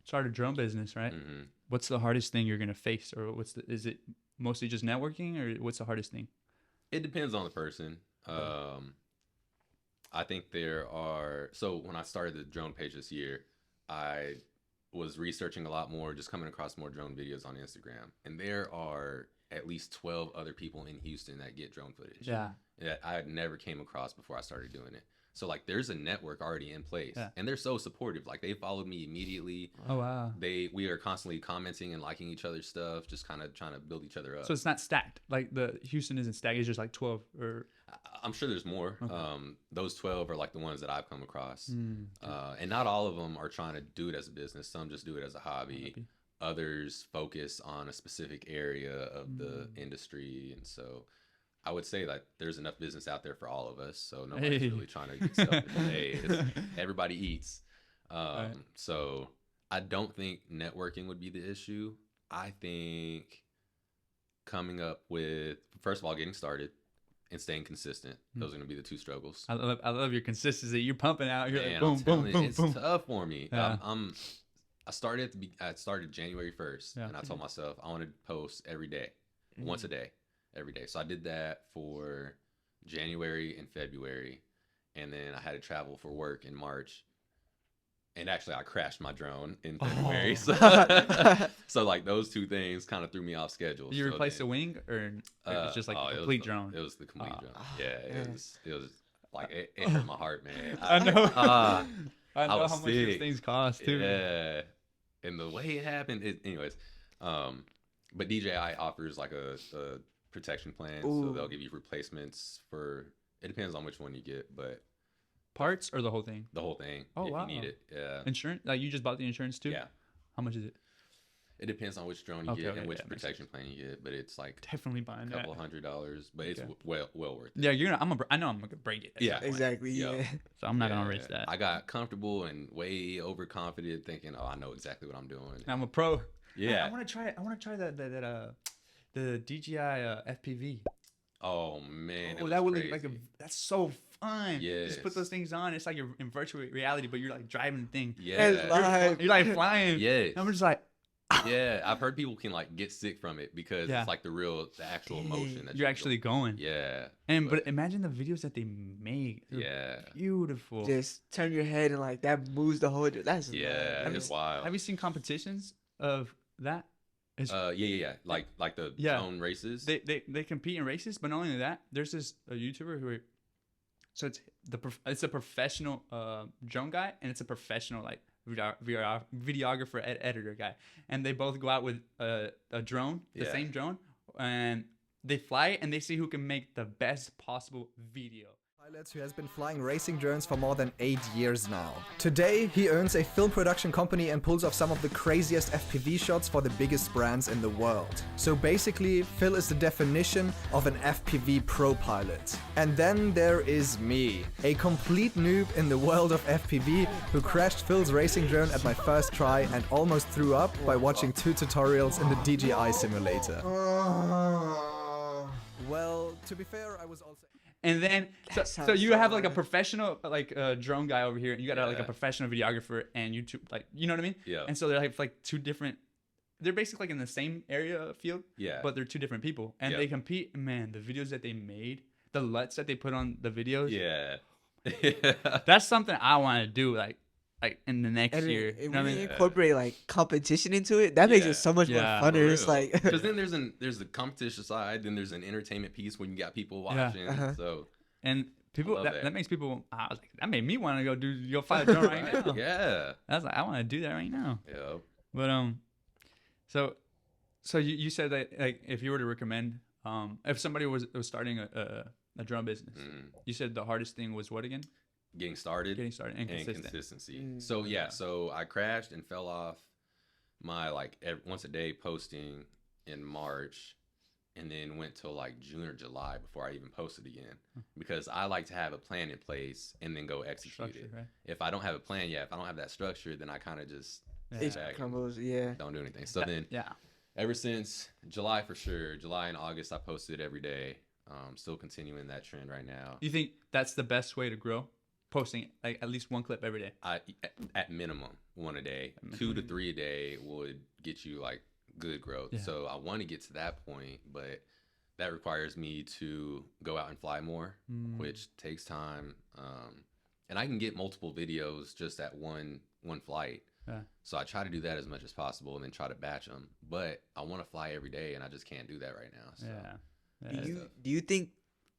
start a drone business, right? Mm-hmm. What's the hardest thing you're gonna face, or is it mostly just networking, or what's the hardest thing? It depends on the person. I think so when I started the drone page this year, I was researching a lot more, just coming across more drone videos on Instagram. And there are at least 12 other people in Houston that get drone footage. Yeah. That I had never came across before I started doing it. So like there's a network already in place, and they're so supportive. Like they followed me immediately. Oh wow. We are constantly commenting and liking each other's stuff, just kind of trying to build each other up. So it's not stacked. Like the Houston isn't stacked. It's just like 12 or. I'm sure there's more. Okay. Those 12 are like the ones that I've come across, and not all of them are trying to do it as a business. Some just do it as a hobby. Others focus on a specific area of the industry, and so. I would say that there's enough business out there for all of us, so nobody's really trying to get stuff today. Everybody eats. Right. So I don't think networking would be the issue. I think coming up with, first of all, getting started and staying consistent. Those are gonna be the 2 struggles. I love your consistency. You're pumping out. You're Man, like boom, boom, boom, it's boom. tough for me. Yeah. I started January 1st, and I told myself I want to post every day, once a day, every day. So I did that for January and February, and then I had to travel for work in March. And actually, I crashed my drone in February. So like those 2 things kind of threw me off schedule. Did you replace the wing, or it's just like a complete drone? It was the complete drone. Yeah, it was like it hurt my heart, man. I know. I know was how much sick. these things cost too. Yeah, and the way it happened, anyways. But DJI offers like a protection plan, so they'll give you replacements for. It depends on which one you get, but. Parts or the whole thing? The whole thing. Oh, if wow. you need it. Yeah. Insurance? Like you just bought the insurance too? Yeah. How much is it? It depends on which drone you get and which protection plan you get, but it's like definitely buying a couple $100, but it's well worth it. Yeah, I know I'm gonna break it. Yeah, exactly. Yeah. So I'm not gonna risk that. I got comfortable and way overconfident, thinking, "Oh, I know exactly what I'm doing." I'm a pro. Yeah. I want to try it. I want to try the DJI FPV. Oh man. Oh, that would look like that's so fun. Yeah. Just put those things on. It's like you're in virtual reality, but you're like driving the thing. Yeah. You're like flying. Yeah. I'm just like. Yeah, I've heard people can like get sick from it because it's like the actual emotion that you're actually going. Yeah. But imagine the videos that they make. They're beautiful. Just turn your head and like that moves the whole. That's it's wild. Have you seen competitions of that? Yeah. Like the drone races. They compete in races, but not only that, there's this YouTuber who. So it's a professional drone guy, and it's a professional like videographer editor guy, and they both go out with a drone, the same drone, and they fly it, and they see who can make the best possible video. Pilot who has been flying racing drones for more than 8 years now. Today, he owns a film production company and pulls off some of the craziest FPV shots for the biggest brands in the world. So basically, Phil is the definition of an FPV pro pilot. And then there is me, a complete noob in the world of FPV who crashed Phil's racing drone at my first try and almost threw up by watching 2 tutorials in the DJI simulator. Well, to be fair, I was also... And then, so you have like a professional like drone guy over here, and you got like a professional videographer and YouTube, like, you know what I mean? Yeah. And so they're like 2 different. They're basically like in the same area field. Yeah. But they're 2 different people, and they compete. Man, the videos that they made, the LUTs that they put on the videos. Yeah. That's something I want to do, like in the next year. And when you incorporate like competition into it, that makes it so much more funner. It's like because then there's the competition side, then there's an entertainment piece when you got people watching. So and people that makes people. I was like, that made me want to go fly a drone right now. Yeah, I was like, I want to do that right now. Yeah. But so you said that like if you were to recommend if somebody was starting a drone business, you said the hardest thing was what again? Getting started and consistency. So so I crashed and fell off my like once a day posting in March, and then went till like June or July before I even posted again, because I like to have a plan in place and then go execute it. Right? If I don't have a plan yet, if I don't have that structure, then I kind of just it crumbles. Don't do anything. So then ever since July, for sure, July and August, I posted every day. Still continuing that trend right now. You think that's the best way to grow? Posting like at least 1 clip every day. At minimum 1 a day. 2 to 3 a day would get you like good growth. Yeah. So I want to get to that point, but that requires me to go out and fly more, which takes time. And I can get multiple videos just at one flight. Yeah. So I try to do that as much as possible and then try to batch them. But I want to fly every day, and I just can't do that right now. So. Yeah. Do you think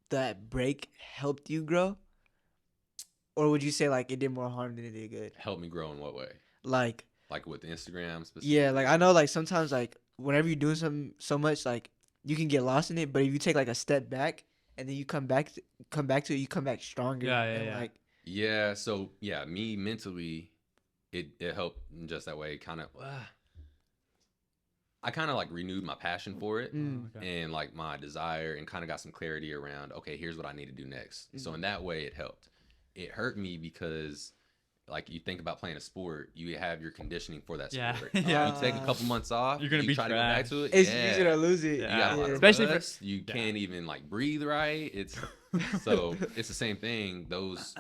that break helped you grow? Or would you say like it did more harm than it did good? Help me grow in what way? Like with Instagram specifically? Yeah, like I know like sometimes like whenever you're doing something so much, like you can get lost in it, but if you take like a step back and then you come back to it, you come back stronger. Yeah. So me mentally, it helped in just that way. Kind of, I kind of like renewed my passion for it and like my desire, and kind of got some clarity around, okay, here's what I need to do next. So in that way, it helped. It hurt me because like you think about playing a sport, you have your conditioning for that sport. Yeah. You take a couple months off, you're gonna be try to go back to it. It's easy to lose it. You got a lot of especially rust. You can't even like breathe right. It's so it's the same thing. Those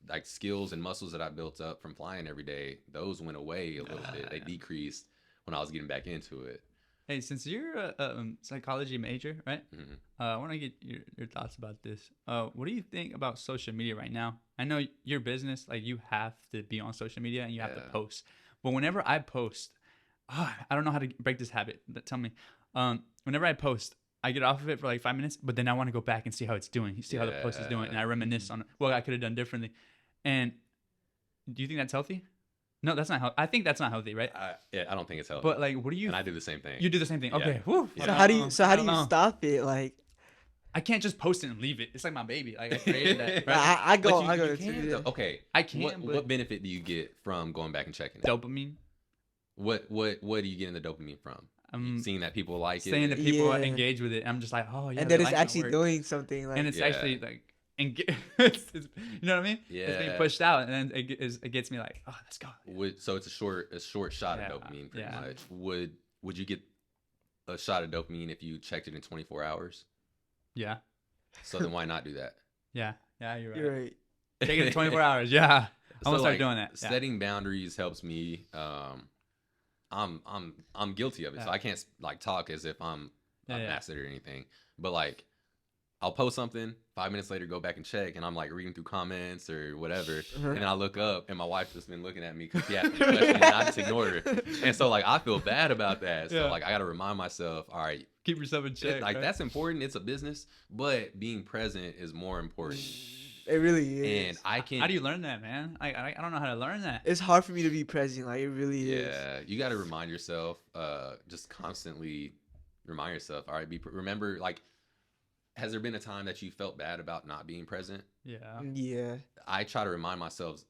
like skills and muscles that I built up from flying every day, those went away a little bit. They decreased when I was getting back into it. Hey, since you're a psychology major, right? Mm-hmm. I want to get your thoughts about this. What do you think about social media right now? I know your business, like you have to be on social media and you have to post. But whenever I post, I don't know how to break this habit. But tell me, whenever I post, I get off of it for like 5 minutes, but then I want to go back and see how it's doing, see how the post is doing, and I reminisce on what I could have done differently. And do you think that's healthy? No, that's not healthy. I think that's not healthy, right? I don't think it's healthy. But like, what do you? And I do the same thing. You do the same thing. Okay. Yeah. Whew. So how do you stop it? Like, I can't just post it and leave it. It's like my baby. Like I created that. Right? I go. Okay. I can. What benefit do you get from going back and checking it? Dopamine. What do you get in the dopamine from? Seeing that people like it. Saying that people engage with it. I'm just like, oh yeah. And then it's actually doing something. Like, and it's actually like, it's, you know what I mean? Yeah. It's being pushed out, and then it gets me like, oh, let's go. So it's a short shot of dopamine, pretty much. Would you get a shot of dopamine if you checked it in 24 hours? Yeah. So then why not do that? Yeah, you're right. You're right. Take it in 24 hours. Yeah, I'm gonna start doing that. Setting boundaries helps me. I'm guilty of it, so I can't like talk as if I'm a master or anything. But like, I'll post something, 5 minutes later, go back and check, and I'm like reading through comments or whatever, and I look up, and my wife's just been looking at me because she asked me a question, and I just ignored her, and so like I feel bad about that. So like I gotta remind myself, all right, keep yourself in check. Like that's important. It's a business, but being present is more important. It really is. And I can. How do you learn that, man? I don't know how to learn that. It's hard for me to be present. Like it really is. Yeah, you got to remind yourself. Just constantly remind yourself. All right, remember. Like, has there been a time that you felt bad about not being present? Yeah. I try to remind myself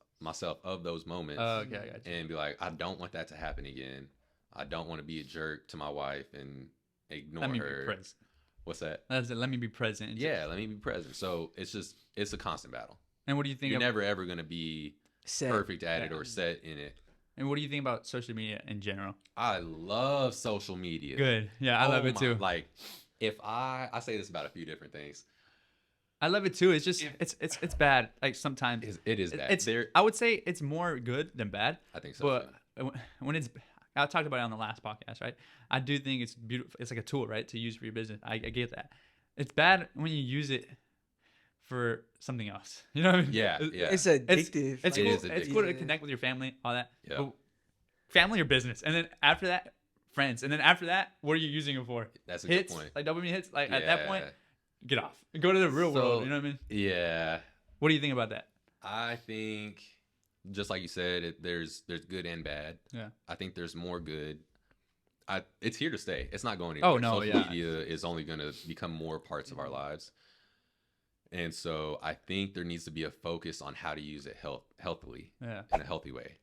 of those moments. Okay, I got you. And be like, I don't want that to happen again. I don't want to be a jerk to my wife and ignore her. Let me be present. What's that? That's it. Let me be present. Yeah, let me be present. So it's a constant battle. And what do you think? You're never ever gonna be perfect at it or set in it. And what do you think about social media in general? I love social media. Good. Yeah, I love it too. Like, if I say this about a few different things. I love it too. It's just it's bad. Like sometimes it is bad. I would say it's more good than bad. I think so. But when it's, I talked about it on the last podcast, right? I do think it's beautiful. It's like a tool, right, to use for your business. I get that. It's bad when you use it for something else. You know what I mean? Yeah. It's addictive. It's cool. It's cool to connect with your family, all that. Yeah. But family or business, and then after that, friends, and then after that, what are you using it for? That's a hits, good point. like dopamine hits. Like at that point, get off. Go to the real world. You know what I mean? Yeah. What do you think about that? I think, just like you said, there's good and bad. Yeah. I think there's more good. It's here to stay. It's not going anywhere. Oh no, Social media is only going to become more parts of our lives. And so I think there needs to be a focus on how to use it healthily, in a healthy way.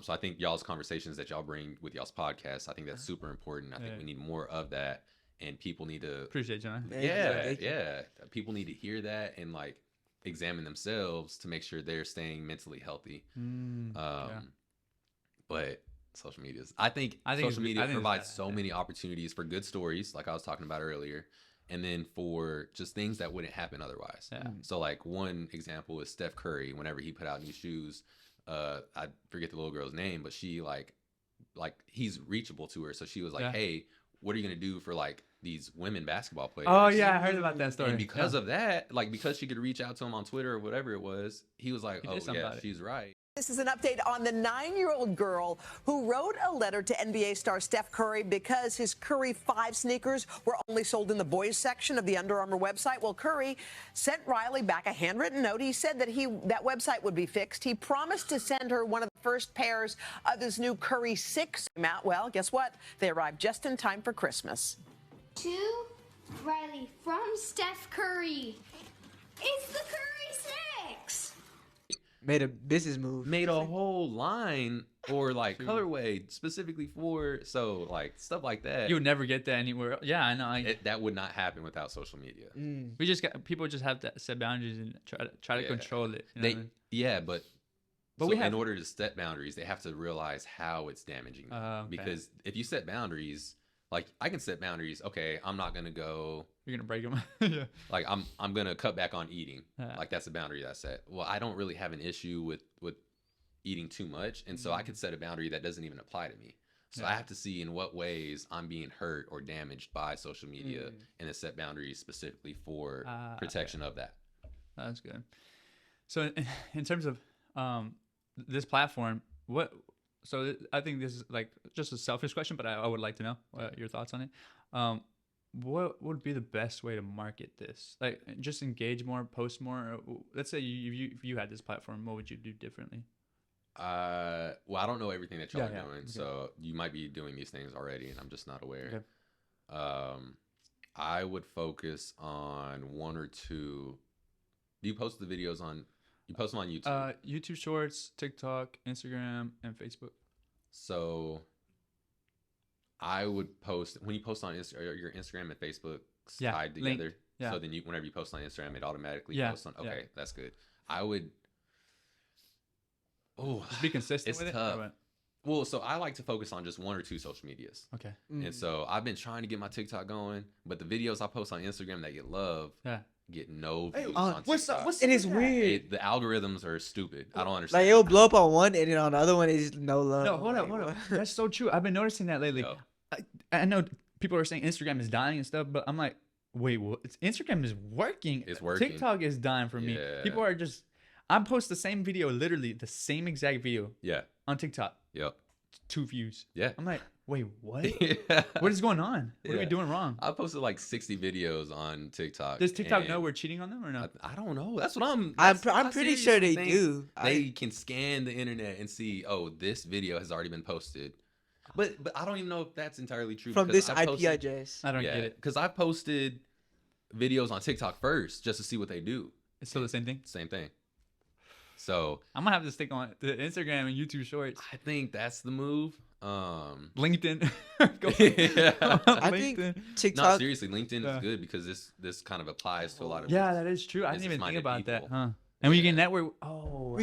So I think y'all's conversations that y'all bring with y'all's podcast, I think that's super important. I think we need more of that, and people need to appreciate you. Yeah. People need to hear that and like examine themselves to make sure they're staying mentally healthy. But social media I think social media provides so many opportunities for good stories, like I was talking about earlier, and then for just things that wouldn't happen otherwise. So like one example is Steph Curry. Whenever he put out new shoes, I forget the little girl's name, but she like he's reachable to her, so she was like, hey, what are you gonna do for like these women basketball players? Oh yeah, I heard about that story. And because of that, like because she could reach out to him on Twitter or whatever it was, he was like, oh yeah, she's right. This is an update on the 9-year-old girl who wrote a letter to NBA star Steph Curry because his Curry 5 sneakers were only sold in the boys section of the Under Armour website. Well, Curry sent Riley back a handwritten note. He said that that website would be fixed. He promised to send her one of the first pairs of his new Curry 6. Well, guess what? They arrived just in time for Christmas. To Riley from Steph Curry. It's the Curry 6. Made a business move. Made a whole line or like colorway specifically for, so like stuff like that. You would never get that anywhere. Yeah, I know. That would not happen without social media. People just have to set boundaries and try to control it. You know but But so in order to set boundaries, they have to realize how it's damaging them. Okay. Because if you set boundaries, like I can set boundaries. Okay, I'm not gonna go. You're gonna break them. Yeah. Like I'm gonna cut back on eating. Like that's a boundary that I set. Well, I don't really have an issue with eating too much, and so I could set a boundary that doesn't even apply to me. So I have to see in what ways I'm being hurt or damaged by social media, and then set boundaries specifically for protection of that. That's good. So in terms of this platform, so I think this is like just a selfish question, but I would like to know your thoughts on it. What would be the best way to market this? Like, just engage more, post more. Let's say if you had this platform, what would you do differently? Well, I don't know everything that y'all are doing, so you might be doing these things already, and I'm just not aware. Okay. I would focus on one or two. Do you post the videos on? You post them on YouTube? YouTube Shorts, TikTok, Instagram, and Facebook. So I would post when you post on your Instagram and Facebook tied together. So then whenever you post on Instagram, it automatically posts on. Okay, that's good. I would. Oh, just be consistent with tough. It. Well, so I like to focus on just one or two social medias. Okay. And so I've been trying to get my TikTok going, but the videos I post on Instagram that get love. Get no views on TikTok. It is weird. The algorithms are stupid. I don't understand. Like it'll blow up on one, and then on the other one is no love. No, hold up. That's so true. I've been noticing that lately. I know people are saying Instagram is dying and stuff, but I'm like, wait, what? Instagram is working. It's working. TikTok is dying for me. People are just. I post the same video, literally the same exact video. On TikTok. Yep. 2 views. Yeah. I'm like, wait, what? What is going on? What are we doing wrong? I posted like 60 videos on TikTok. Does TikTok know we're cheating on them or not? I don't know. That's what I'm pretty sure they do. They can scan the internet and see, oh, this video has already been posted. But I don't even know if that's entirely true. From this IP address. I don't get it. Because I posted videos on TikTok first just to see what they do. It's still the same thing? Same thing. So I'm gonna have to stick on the Instagram and YouTube Shorts. I think that's the move. LinkedIn. I think TikTok. No, seriously, LinkedIn is good because this kind of applies to a lot of. Yeah, that is true. I didn't even think about that, huh? And we can network. Oh,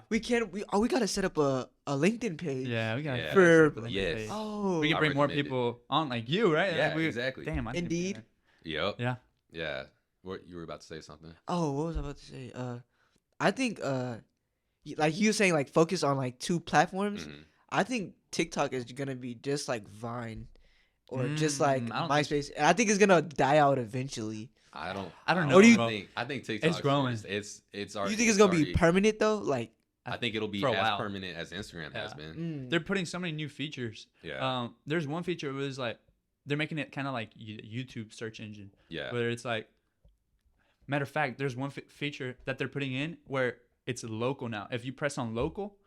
we gotta set up a LinkedIn page. Yeah, we gotta yes. Oh, we can bring more people on, like you, right? Yeah, exactly. Damn, Indeed. Yep. Yeah. What you were about to say something? Oh, what was I about to say? I think like you were saying, like focus on like 2 platforms. Mm-hmm. I think TikTok is gonna be just like Vine, or just like MySpace. And I think it's gonna die out eventually. I don't know. What do you think? I think TikTok is growing. It's already. You think it's gonna be permanent though? Like I think it'll be as permanent as Instagram has been. They're putting so many new features. Yeah. There's one feature it was like they're making it kind of like YouTube search engine. Yeah. Where it's like. Matter of fact, there's one feature that they're putting in where it's local now. If you press on local,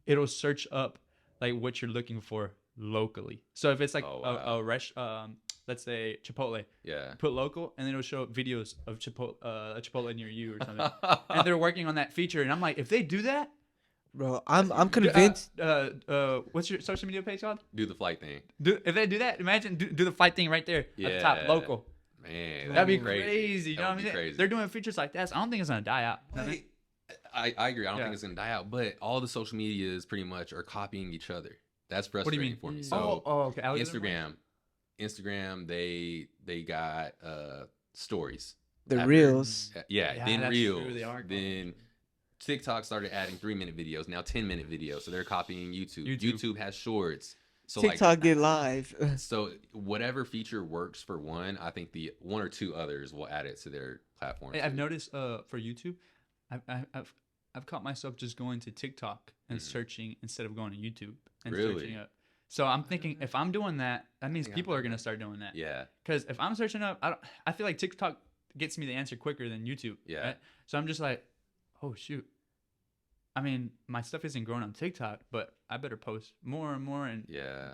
it'll search up like what you're looking for locally. So if it's like let's say Chipotle, put local, and then it'll show up videos of Chipotle near you or something. And they're working on that feature, and I'm like, if they do that, bro, I'm convinced. What's your social media page called? Do the flight thing. If they do that, imagine do the flight thing right there at the top, local. Man, that'd be crazy. You know what I mean? Crazy. They're doing features like that. So I don't think it's gonna die out. I agree. I don't think it's gonna die out. But all the social medias pretty much are copying each other. That's frustrating for me. So okay. Instagram, they got stories. The reels. Yeah, then reels. Then TikTok started adding 3-minute videos. Now 10-minute videos. So they're copying YouTube. YouTube has shorts. So TikTok did live. So whatever feature works for one, I think the 1 or 2 others will add it to their platform. Hey, I've noticed for YouTube, I've caught myself just going to TikTok and searching instead of going to YouTube and searching up. So I'm thinking if I'm doing that, that means people are gonna start doing that. Yeah. Because if I'm searching up, I feel like TikTok gets me the answer quicker than YouTube. Yeah. Right? So I'm just like, oh shoot. I mean, my stuff isn't growing on TikTok, but I better post more and more and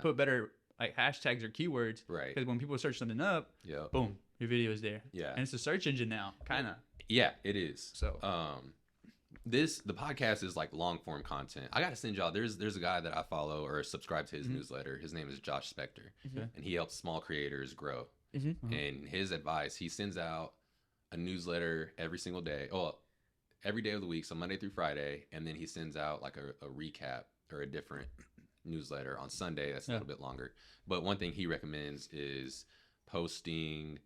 put better like hashtags or keywords. Right. Because when people search something up, boom, your video is there. Yeah. And it's a search engine now, kind of. Yeah, it is. So, the podcast is like long form content. I gotta send y'all. There's a guy that I follow or subscribe to his newsletter. His name is Josh Spector, and he helps small creators grow. And his advice, he sends out a newsletter every single day. Oh. every day of the week, so Monday through Friday, and then he sends out like a recap or a different newsletter on Sunday. That's a little bit longer. But one thing he recommends is posting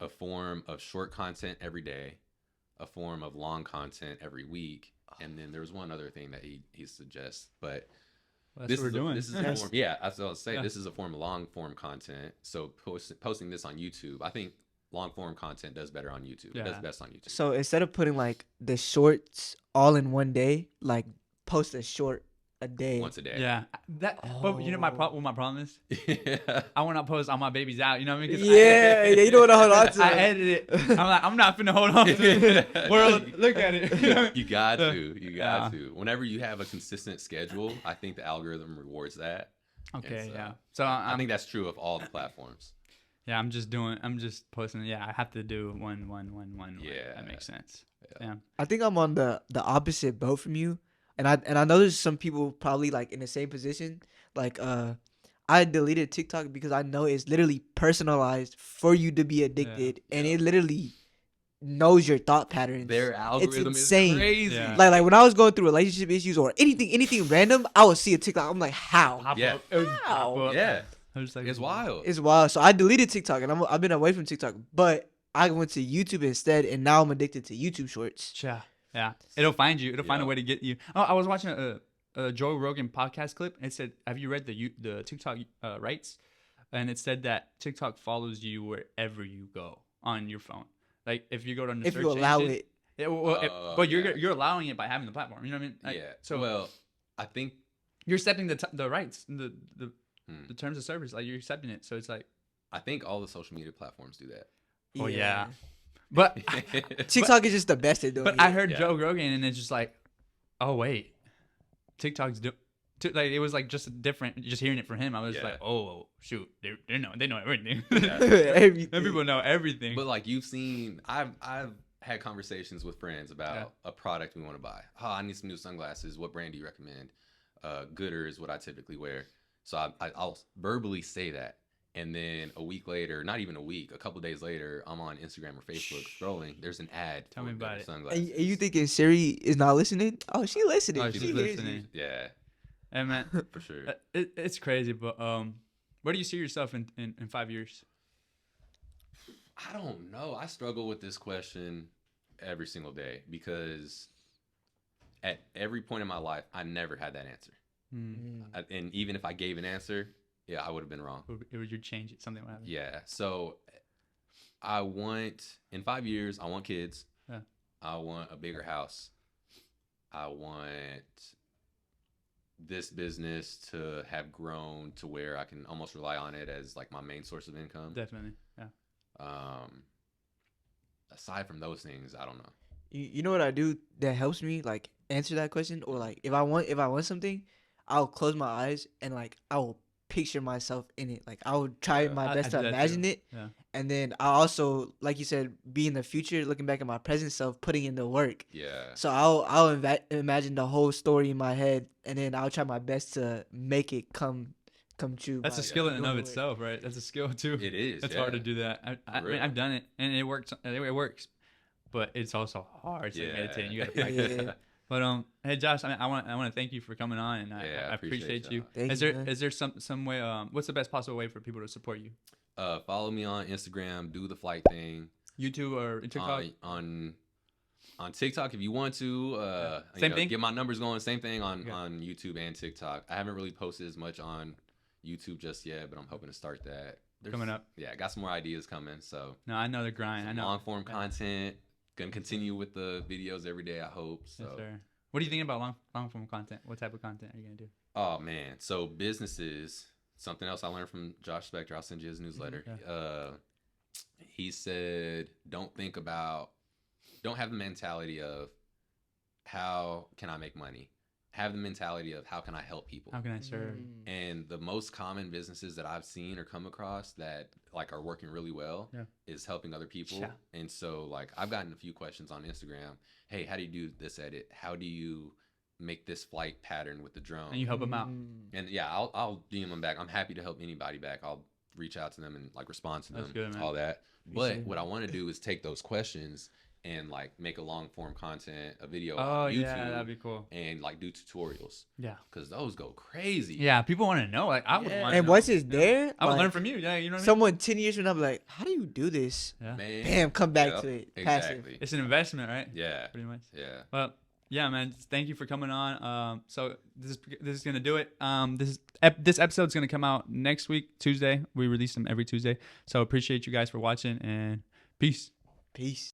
a form of short content every day, a form of long content every week, and then there's one other thing that he suggests. But well, that's what we're doing. This is a form, yeah, that's what I was saying. This is a form of long form content. So posting this on YouTube, I think long form content does better on YouTube. It does best on YouTube. So instead of putting like the shorts all in one day, like post a short a day. Once a day. Yeah. But you know my problem is? I want to post on my baby's out. You know what I mean? Yeah, you don't want to hold on to it. I edit it. I'm like, I'm not finna hold on to it. World, look at it. You know? You got to. Whenever you have a consistent schedule, I think the algorithm rewards that. Okay, so, yeah. So I think that's true of all the platforms. Yeah, I'm just posting. Yeah, I have to do one. Yeah, that makes sense. Yeah. I think I'm on the opposite boat from you. And I know there's some people probably like in the same position. Like I deleted TikTok because I know it's literally personalized for you to be addicted, and it literally knows your thought patterns. Their algorithm is insane. Crazy. Yeah. Like when I was going through relationship issues or anything random, I would see a TikTok. I'm like, how? How? Yeah. I was like, It's wild. It's wild. So I deleted TikTok, and I've been away from TikTok, but I went to YouTube instead, and now I'm addicted to YouTube Shorts. Yeah, it'll find you. It'll find a way to get you. Oh, I was watching a Joe Rogan podcast clip. And it said, "Have you read the TikTok rights?" And it said that TikTok follows you wherever you go on your phone. Like if you go to the if search you allow engine, but you're allowing it by having the platform. You know what I mean? Like, So well, I think you're accepting the rights, the terms of service. Like you're accepting it. So it's like I think all the social media platforms do that. Oh yeah. But TikTok is just the best at doing it. But I heard Joe Rogan, and it's just like, oh wait, TikTok's like it was like just different. Just hearing it from him, I was like, oh shoot, they know everything. Everything. People know everything. But like you've seen, I've had conversations with friends about a product we want to buy. Oh, I need some new sunglasses. What brand do you recommend? Gooder is what I typically wear. So I'll verbally say that. And then a week later, not even a week, a couple of days later, I'm on Instagram or Facebook scrolling. There's an ad. Tell me about it. And you thinking Siri is not listening? Oh, she listening. Oh, she's listening. Yeah. Hey, man. For sure. It's crazy, but where do you see yourself in 5 years? I don't know. I struggle with this question every single day because at every point in my life, I never had that answer. And even if I gave an answer, I would have been wrong. You'd change it. Something would happen. Yeah. So in 5 years, I want kids. Yeah. I want a bigger house. I want this business to have grown to where I can almost rely on it as like my main source of income. Definitely. Yeah. Aside from those things, I don't know. You know what I do that helps me like answer that question, or like if I want something, I'll close my eyes and like I will picture myself in it. Like I would try my best to imagine it. Yeah. And then I also, like you said, be in the future, looking back at my present self, putting in the work. Yeah. So I'll imagine the whole story in my head, and then I'll try my best to make it come true. That's a skill in and of itself, right? That's a skill too. It is. It's hard to do that. I mean, I've done it, and it works. It works, but it's also hard. It's like meditating. You got to practice. But hey Josh, I want to thank you for coming on, and I appreciate you. Is there some way? What's the best possible way for people to support you? Follow me on Instagram. Do the flight thing. YouTube or TikTok. On TikTok if you want to. Same thing. Get my numbers going. Same thing on YouTube and TikTok. I haven't really posted as much on YouTube just yet, but I'm hoping to start that. Coming up. Yeah, I got some more ideas coming. So. No, I know the grind. I know. Long form content. Gonna continue with the videos every day, I hope. So. Yes, sir. What do you think about long form content? What type of content are you gonna do? Oh man, so businesses. Something else I learned from Josh Spector. I'll send you his newsletter. He said, don't have the mentality of how can I make money. Have the mentality of how can I help people. How can I serve? And the most common businesses that I've seen or come across that like are working really well is helping other people. Yeah. And so like I've gotten a few questions on Instagram. Hey, how do you do this edit? How do you make this flight pattern with the drone? And you help them out. And yeah, I'll DM them back. I'm happy to help anybody back. I'll reach out to them and like respond to them. That's good, man. All that. But what I want to do is take those questions and like make a long form content, a video on YouTube. Yeah, that'd be cool. And like do tutorials. Yeah, because those go crazy. Yeah, people want to know. Like I would want to know. And once it's there, I would learn from you. Yeah, you know what I mean? Someone 10 years from now be like, how do you do this? Yeah. Man. Bam, come back to it. Exactly. Passive. It's an investment, right? Yeah. Pretty much. Yeah. Well, yeah, man. Thank you for coming on. So this is gonna do it. This episode's gonna come out next week, Tuesday. We release them every Tuesday. So appreciate you guys for watching, and peace. Peace.